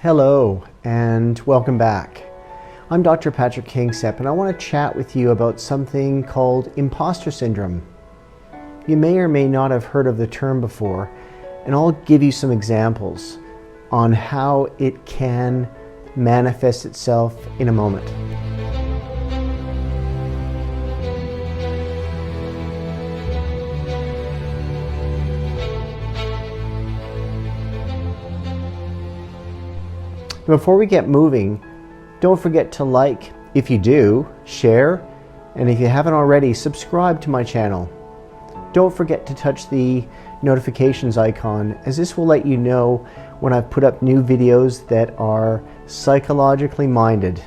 Hello and welcome back. I'm Dr. Patrick Kingsep and I want to chat with you about something called imposter syndrome. You may or may not have heard of the term before, and I'll give you some examples on how it can manifest itself in a moment. Before we get moving, don't forget to like, if you do, share, and if you haven't already, subscribe to my channel. Don't forget to touch the notifications icon, as this will let you know when I've put up new videos that are psychologically minded.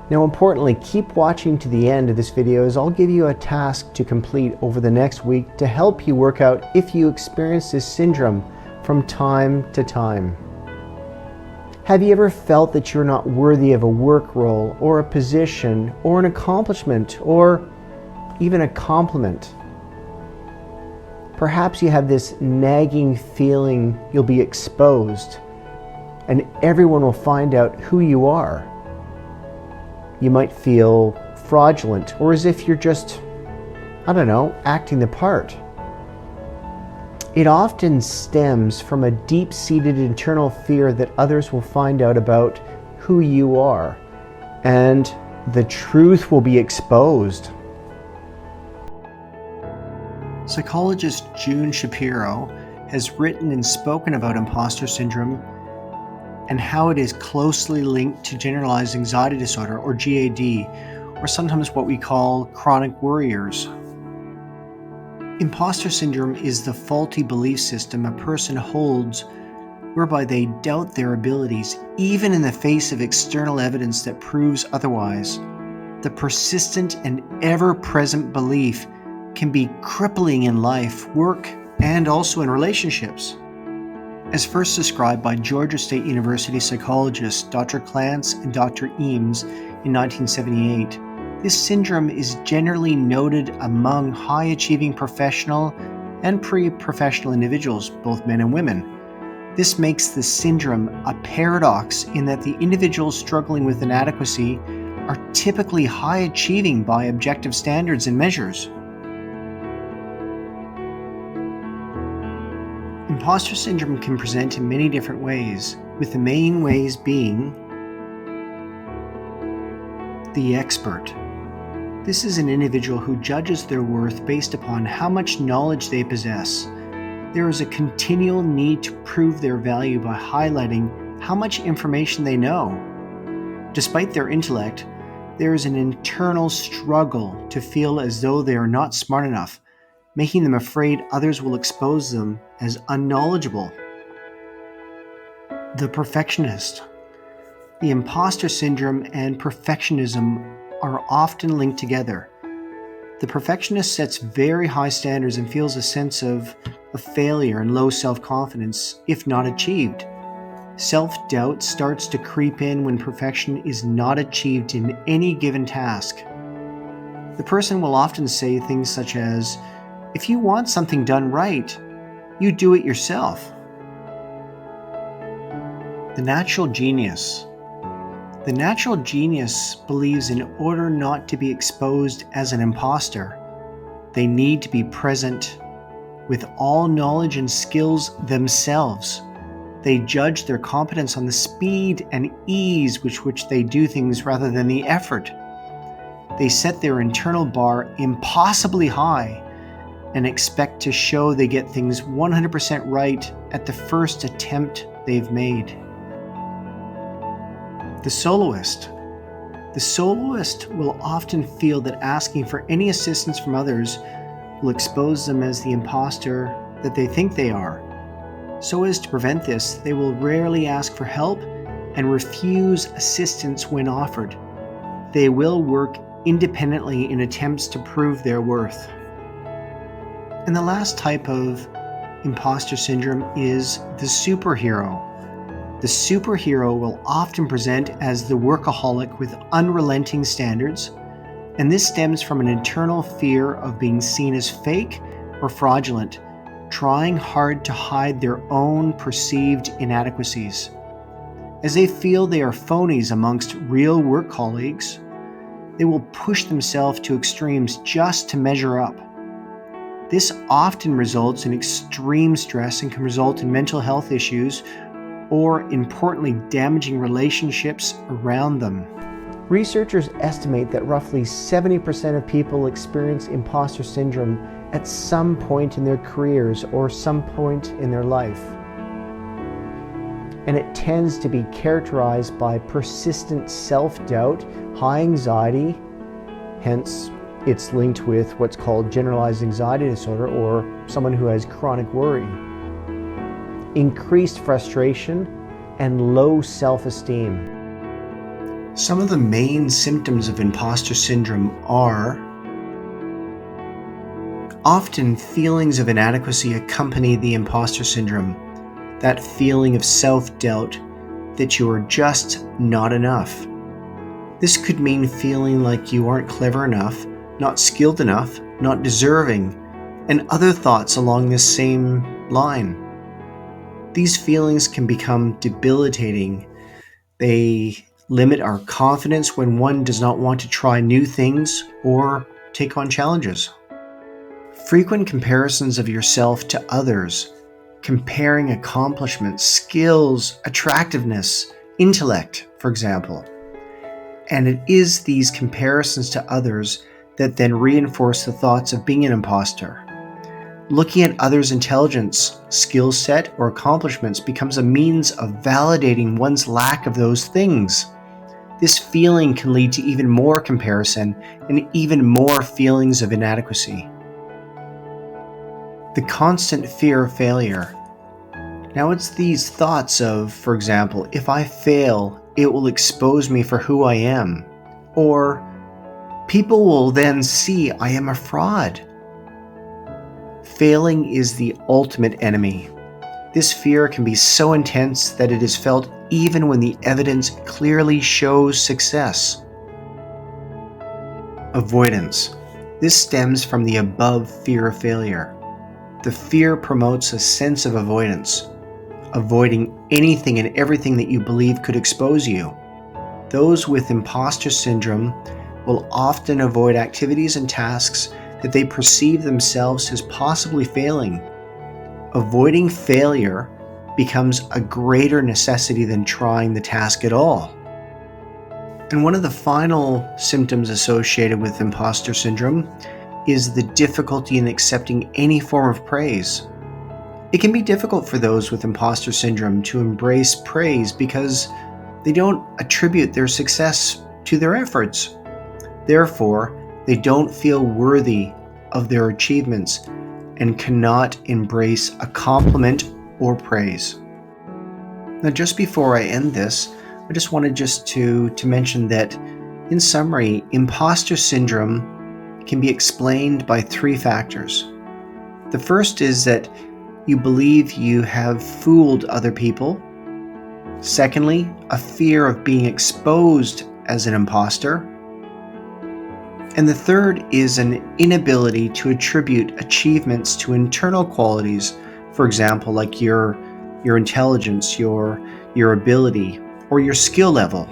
Now importantly, keep watching to the end of this video, as I'll give you a task to complete over the next week to help you work out if you experience this syndrome from time to time. Have you ever felt that you're not worthy of a work role or a position or an accomplishment or even a compliment? Perhaps you have this nagging feeling you'll be exposed and everyone will find out who you are. You might feel fraudulent or as if you're just, acting the part. It often stems from a deep-seated internal fear that others will find out about who you are, and the truth will be exposed. Psychologist June Shapiro has written and spoken about imposter syndrome and how it is closely linked to generalized anxiety disorder, or GAD, or sometimes what we call chronic worriers. Imposter syndrome is the faulty belief system a person holds whereby they doubt their abilities even in the face of external evidence that proves otherwise. The persistent and ever-present belief can be crippling in life, work, and also in relationships. As first described by Georgia State University psychologists Dr. Clance and Dr. Eames in 1978, this syndrome is generally noted among high-achieving professional and pre-professional individuals, both men and women. This makes the syndrome a paradox in that the individuals struggling with inadequacy are typically high-achieving by objective standards and measures. Imposter syndrome can present in many different ways, with the main ways being the expert. This is an individual who judges their worth based upon how much knowledge they possess. There is a continual need to prove their value by highlighting how much information they know. Despite their intellect, there is an internal struggle to feel as though they are not smart enough, making them afraid others will expose them as unknowledgeable. The perfectionist. The imposter syndrome and perfectionism are often linked together. The perfectionist sets very high standards and feels a sense of failure and low self-confidence if not achieved. Self-doubt starts to creep in when perfection is not achieved in any given task. The person will often say things such as, "If you want something done right, you do it yourself." The natural genius. The natural genius believes in order not to be exposed as an imposter, they need to be present with all knowledge and skills themselves. They judge their competence on the speed and ease with which they do things rather than the effort. They set their internal bar impossibly high and expect to show they get things 100% right at the first attempt they've made. The soloist. The soloist will often feel that asking for any assistance from others will expose them as the imposter that they think they are. So as to prevent this, they will rarely ask for help and refuse assistance when offered. They will work independently in attempts to prove their worth. And the last type of imposter syndrome is the superhero. The superhero will often present as the workaholic with unrelenting standards, and this stems from an internal fear of being seen as fake or fraudulent, trying hard to hide their own perceived inadequacies. As they feel they are phonies amongst real work colleagues, they will push themselves to extremes just to measure up. This often results in extreme stress and can result in mental health issues or, importantly, damaging relationships around them. Researchers estimate that roughly 70% of people experience imposter syndrome at some point in their careers or some point in their life. And it tends to be characterized by persistent self-doubt, high anxiety, hence it's linked with what's called generalized anxiety disorder or someone who has chronic worry, increased frustration, and low self-esteem. Some of the main symptoms of imposter syndrome are often feelings of inadequacy accompany the imposter syndrome. That feeling of self-doubt that you are just not enough. This could mean feeling like you aren't clever enough, not skilled enough, not deserving, and other thoughts along this same line. These feelings can become debilitating. They limit our confidence when one does not want to try new things or take on challenges. Frequent comparisons of yourself to others, comparing accomplishments, skills, attractiveness, intellect, for example. And it is these comparisons to others that then reinforce the thoughts of being an imposter. Looking at others' intelligence, skill set, or accomplishments becomes a means of validating one's lack of those things. This feeling can lead to even more comparison and even more feelings of inadequacy. The constant fear of failure. Now it's these thoughts of, for example, if I fail, it will expose me for who I am. Or, people will then see I am a fraud. Failing is the ultimate enemy. This fear can be so intense that it is felt even when the evidence clearly shows success. Avoidance. This stems from the above fear of failure. The fear promotes a sense of avoidance, avoiding anything and everything that you believe could expose you. Those with imposter syndrome will often avoid activities and tasks that they perceive themselves as possibly failing. Avoiding failure becomes a greater necessity than trying the task at all. And one of the final symptoms associated with imposter syndrome is the difficulty in accepting any form of praise. It can be difficult for those with imposter syndrome to embrace praise because they don't attribute their success to their efforts. Therefore, they don't feel worthy of their achievements and cannot embrace a compliment or praise. Now, just before I end this, I just wanted to mention that, in summary, imposter syndrome can be explained by three factors. The first is that you believe you have fooled other people. Secondly, a fear of being exposed as an imposter. And the third is an inability to attribute achievements to internal qualities, for example, like your intelligence, your ability, or your skill level.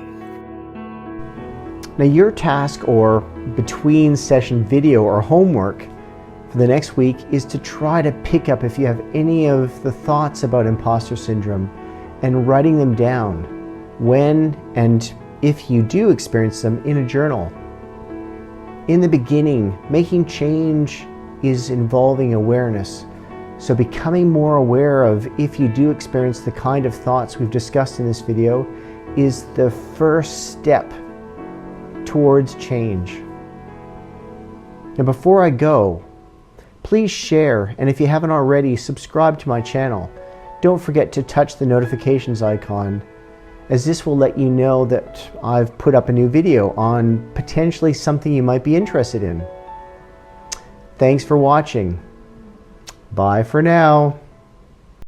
Now, your task or between session video or homework for the next week is to try to pick up if you have any of the thoughts about imposter syndrome and writing them down when and if you do experience them in a journal. In the beginning, making change is involving awareness. So becoming more aware of if you do experience the kind of thoughts we've discussed in this video is the first step towards change. Now, before I go, please share, and if you haven't already, subscribe to my channel. Don't forget to touch the notifications icon, as this will let you know that I've put up a new video on potentially something you might be interested in. Thanks for watching. Bye for now.